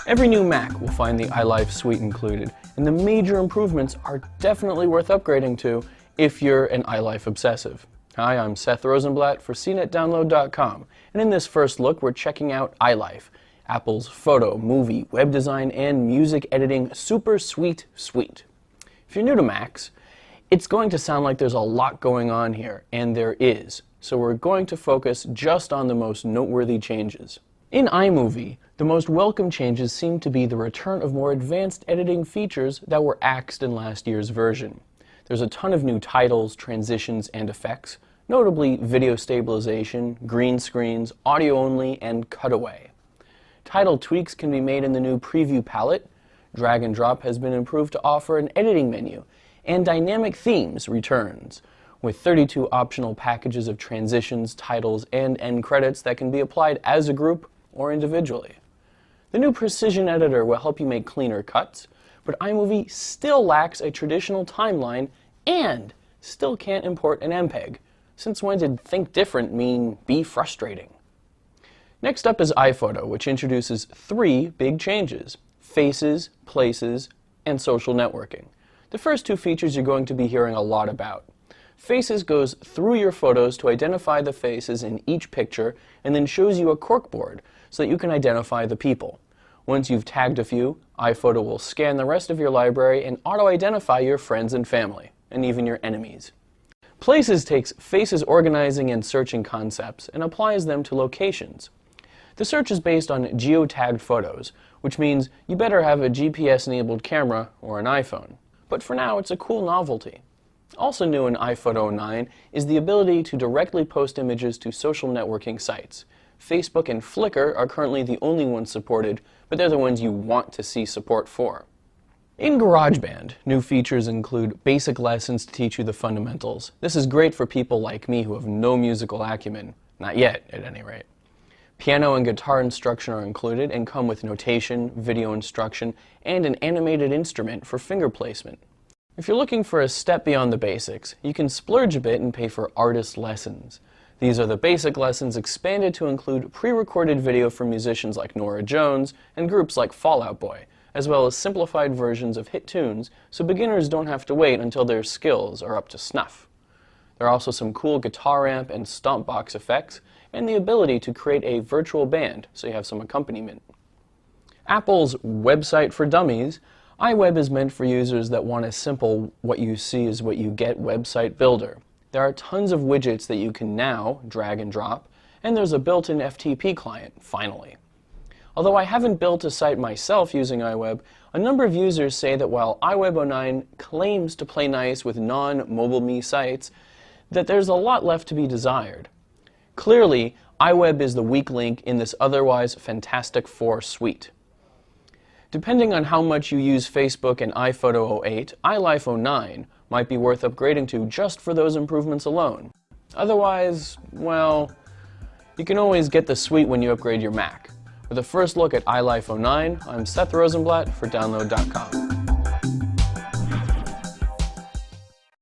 Every new Mac will find the iLife suite included, and the major improvements are definitely worth upgrading to if you're an iLife obsessive. Hi, I'm Seth Rosenblatt for CNETDownload.com, and in this first look we're checking out iLife, Apple's photo, movie, web design, and music editing super sweet suite. If you're new to Macs, it's going to sound like there's a lot going on here, and there is, so we're going to focus just on the most noteworthy changes. In iMovie, the most welcome changes seem to be the return of more advanced editing features that were axed in last year's version. There's a ton of new titles, transitions, and effects, notably video stabilization, green screens, audio only, and cutaway. Title tweaks can be made in the new preview palette, drag and drop has been improved to offer an editing menu, and dynamic themes returns, with 32 optional packages of transitions, titles, and end credits that can be applied as a group or individually. The new Precision Editor will help you make cleaner cuts, but iMovie still lacks a traditional timeline and still can't import an MPEG. Since when did think different mean be frustrating? Next up is iPhoto, which introduces 3 big changes: Faces, Places, and Social Networking. The first 2 features you're going to be hearing a lot about. Faces goes through your photos to identify the faces in each picture and then shows you a corkboard so that you can identify the people. Once you've tagged a few, iPhoto will scan the rest of your library and auto-identify your friends and family, and even your enemies. Places takes faces organizing and searching concepts and applies them to locations. The search is based on geotagged photos, which means you better have a GPS-enabled camera or an iPhone. But for now, it's a cool novelty. Also new in ILIFE09 is the ability to directly post images to social networking sites. Facebook and Flickr are currently the only ones supported, but they're the ones you want to see support for. In GarageBand, new features include basic lessons to teach you the fundamentals. This is great for people like me who have no musical acumen. Not yet, at any rate. Piano and guitar instruction are included and come with notation, video instruction, and an animated instrument for finger placement. If you're looking for a step beyond the basics, you can splurge a bit and pay for artist lessons. These are the basic lessons expanded to include pre-recorded video from musicians like Norah Jones and groups like Fall Out Boy, as well as simplified versions of hit tunes so beginners don't have to wait until their skills are up to snuff. There are also some cool guitar amp and stomp box effects, and the ability to create a virtual band so you have some accompaniment. Apple's Website for Dummies, iWeb is meant for users that want a simple what you see is what you get website builder. There are tons of widgets that you can now drag and drop, and there's a built-in FTP client, finally. Although I haven't built a site myself using iWeb, a number of users say that while ILIFE09 claims to play nice with non-mobile me sites, that there's a lot left to be desired. Clearly, iWeb is the weak link in this otherwise fantastic 4 suite. Depending on how much you use Facebook and iPhoto 08, ILIFE09 might be worth upgrading to just for those improvements alone. Otherwise, well, you can always get the suite when you upgrade your Mac. With a first look at ILIFE09, I'm Seth Rosenblatt for Download.com.